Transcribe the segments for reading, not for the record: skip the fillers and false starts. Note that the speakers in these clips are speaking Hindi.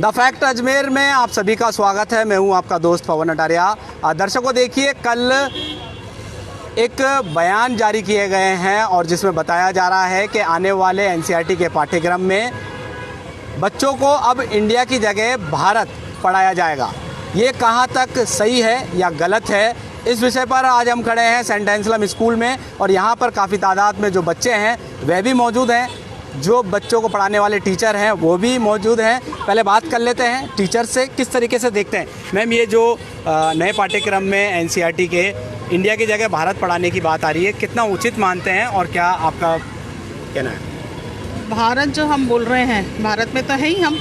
द फैक्ट अजमेर में आप सभी का स्वागत है। मैं हूं आपका दोस्त पवन अटारिया। दर्शकों देखिए, कल एक बयान जारी किए गए हैं और जिसमें बताया जा रहा है कि आने वाले एनसीईआरटी के पाठ्यक्रम में बच्चों को अब इंडिया की जगह भारत पढ़ाया जाएगा। ये कहाँ तक सही है या गलत है, इस विषय पर आज हम खड़े हैं सेंट एंसलम स्कूल में और यहाँ पर काफ़ी तादाद में जो बच्चे हैं वह भी मौजूद हैं, जो बच्चों को पढ़ाने वाले टीचर हैं वो भी मौजूद हैं। पहले बात कर लेते हैं टीचर से, किस तरीके से देखते हैं। मैम, ये जो नए पाठ्यक्रम में एनसीईआरटी के इंडिया की जगह भारत पढ़ाने की बात आ रही है, कितना उचित मानते हैं और क्या आपका कहना है? भारत जो हम बोल रहे हैं, भारत में तो है ही, हम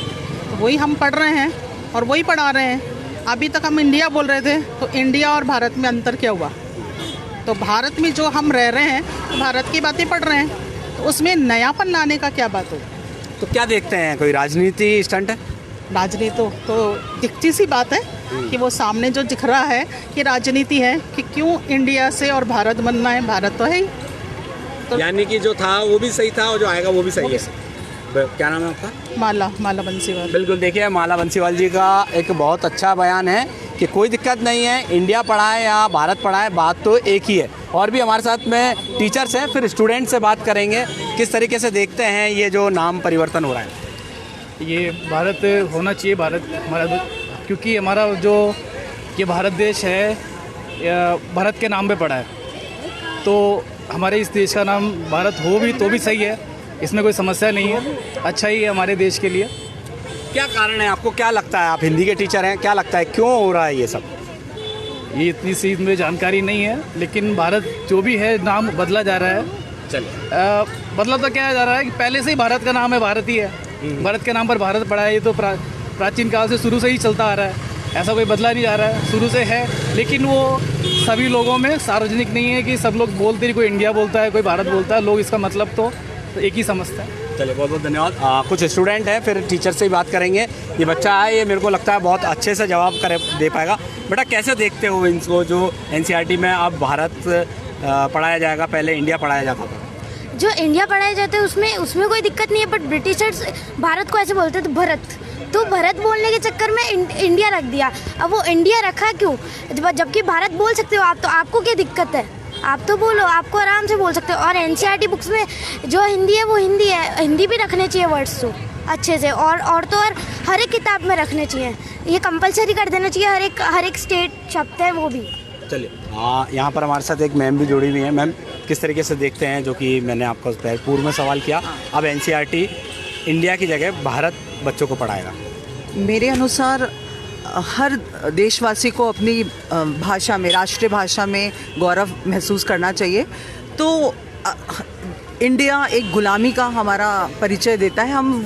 वही हम पढ़ रहे हैं और वही पढ़ा रहे हैं। अभी तक हम इंडिया बोल रहे थे, तो इंडिया और भारत में अंतर क्या हुआ? तो भारत में जो हम रह रहे हैं तो भारत की बातें पढ़ रहे हैं, तो उसमें नयापन लाने का क्या बात हो? तो क्या देखते हैं, कोई राजनीति स्टंट है? राजनीति तो दिखती सी बात है कि वो सामने जो दिख रहा है कि राजनीति है कि क्यों इंडिया से और भारत बनना है। भारत तो है ही, तो यानी कि जो था वो भी सही था और जो आएगा वो भी सही है। क्या नाम है आपका? माला बंसीवाल। बिल्कुल, देखिए माला बंसीवाल जी का एक बहुत अच्छा बयान है कि कोई दिक्कत नहीं है, इंडिया पढ़ाए या भारत पढ़ाए, बात तो एक ही है। और भी हमारे साथ में टीचर्स हैं, फिर स्टूडेंट से बात करेंगे किस तरीके से देखते हैं ये जो नाम परिवर्तन हो रहा है। ये भारत होना चाहिए, भारत हमारा, क्योंकि हमारा जो ये भारत देश है भारत के नाम पे पड़ा है, तो हमारे इस देश का नाम भारत हो भी तो भी सही है, इसमें कोई समस्या नहीं है, अच्छा ही है हमारे देश के लिए। क्या कारण है, आपको क्या लगता है? आप हिंदी के टीचर हैं, क्या लगता है क्यों हो रहा है ये सब? ये इतनी सी मुझे जानकारी नहीं है, लेकिन भारत जो भी है नाम बदला जा रहा है। चलिए, बदला तो क्या जा रहा है कि पहले से ही भारत का नाम है, भारत ही है, भारत के नाम पर भारत पड़ा है। ये तो प्राचीन काल से शुरू से ही चलता आ रहा है, ऐसा कोई बदला नहीं जा रहा है, शुरू से है। लेकिन वो सभी लोगों में सार्वजनिक नहीं है कि सब लोग बोलते हैं, कोई इंडिया बोलता है, कोई भारत बोलता है, लोग इसका मतलब तो एक ही समझते हैं। चलिए, बहुत बहुत धन्यवाद। कुछ स्टूडेंट हैं, फिर टीचर से ही बात करेंगे। ये बच्चा है, ये मेरे को लगता है बहुत अच्छे से जवाब दे पाएगा। बेटा, कैसे देखते हो इनको जो एनसीईआरटी में अब भारत पढ़ाया जाएगा, पहले इंडिया पढ़ाया जाता था? जो इंडिया पढ़ाया जाता है उसमें कोई दिक्कत नहीं है, बट ब्रिटिशर्स भारत को ऐसे बोलते थे भारत, तो भारत बोलने के चक्कर में इंडिया रख दिया। अब वो इंडिया रखा क्यों, जबकि भारत बोल सकते हो आप, तो आपको क्या दिक्कत है? आप तो बोलो, आपको आराम से बोल सकते हो। और एनसीईआरटी बुक्स में जो हिंदी है वो हिंदी है, हिंदी भी रखने चाहिए वर्ड्स तो अच्छे से, और तो और हर एक किताब में रखने चाहिए। ये कंपलसरी कर देना चाहिए, हर एक स्टेट शब्द है वो भी। चलिए, यहाँ पर हमारे साथ एक मैम भी जुड़ी हुई हैं। मैम, किस तरीके से देखते हैं जो कि मैंने आपको पूर्व में सवाल किया, अब एनसीईआरटी इंडिया की जगह भारत बच्चों को पढ़ाएगा? मेरे अनुसार हर देशवासी को अपनी भाषा में, राष्ट्रीय भाषा में गौरव महसूस करना चाहिए। तो इंडिया एक गुलामी का हमारा परिचय देता है, हम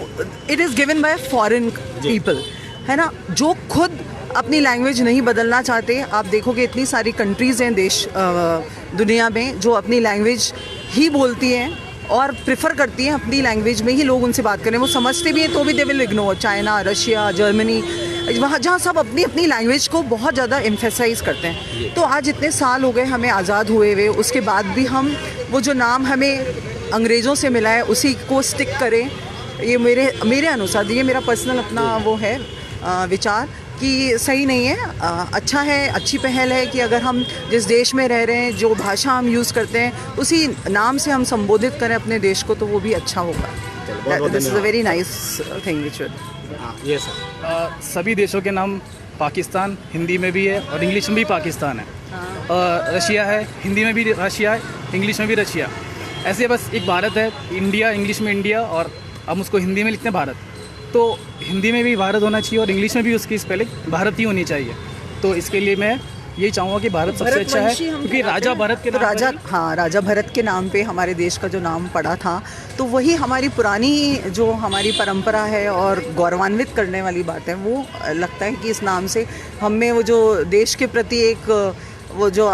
it is given by foreign people, है ना, जो खुद अपनी लैंग्वेज नहीं बदलना चाहते। आप देखोगे इतनी सारी कंट्रीज़ हैं देश दुनिया में जो अपनी लैंग्वेज ही बोलती हैं और प्रेफर करती हैं अपनी लैंग्वेज में ही लोग उनसे बात करें। वो समझते भी हैं तो भी they will ignore. China, Russia, Germany, वहाँ जहाँ सब अपनी अपनी लैंग्वेज को बहुत ज़्यादा एम्फेसाइज करते हैं। तो आज इतने साल हो गए हमें आज़ाद हुए हुए, उसके बाद भी हम वो जो नाम हमें अंग्रेज़ों से मिला है उसी को स्टिक करें। ये मेरे अनुसार, ये मेरा पर्सनल अपना वो है विचार कि सही नहीं है। अच्छा है, अच्छी पहल है कि अगर हम जिस देश में रह रहे हैं, जो भाषा हम यूज़ करते हैं, उसी नाम से हम संबोधित करें अपने देश को, तो वो भी अच्छा होगा। This is a very nice thing which should. ये सर, सभी देशों के नाम पाकिस्तान हिंदी में भी है और इंग्लिश में भी पाकिस्तान है, रशिया है, हिंदी में भी रशिया है, इंग्लिश में भी रशिया। ऐसे बस एक भारत है, इंडिया इंग्लिश में इंडिया, और हम उसको हिंदी में लिखते हैं भारत। तो हिंदी में भी भारत होना चाहिए और इंग्लिश में भी उसकी स्पेलिंग भारत ही होनी चाहिए। तो इसके लिए मैं यही चाहूँगा कि भारत सबसे अच्छा है, क्योंकि राजा भरत के नाम राजा भरत के नाम पे हमारे देश का जो नाम पड़ा था, तो वही हमारी पुरानी जो हमारी परंपरा है और गौरवान्वित करने वाली बात है। वो लगता है कि इस नाम से हमें वो जो देश के प्रति एक वो जो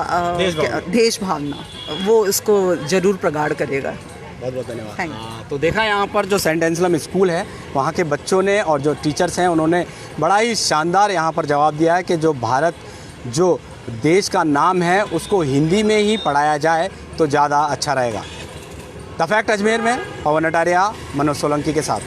देश भावना, वो इसको ज़रूर प्रगाढ़ करेगा। बहुत बहुत धन्यवाद। तो देखा यहाँ पर जो सेंट एंसलम स्कूल है, वहाँ के बच्चों ने और जो टीचर्स हैं उन्होंने बड़ा ही शानदार यहाँ पर जवाब दिया है कि जो भारत जो देश का नाम है उसको हिंदी में ही पढ़ाया जाए तो ज़्यादा अच्छा रहेगा। द फैक्ट अजमेर में पवन अटारिया, मनोज सोलंकी के साथ।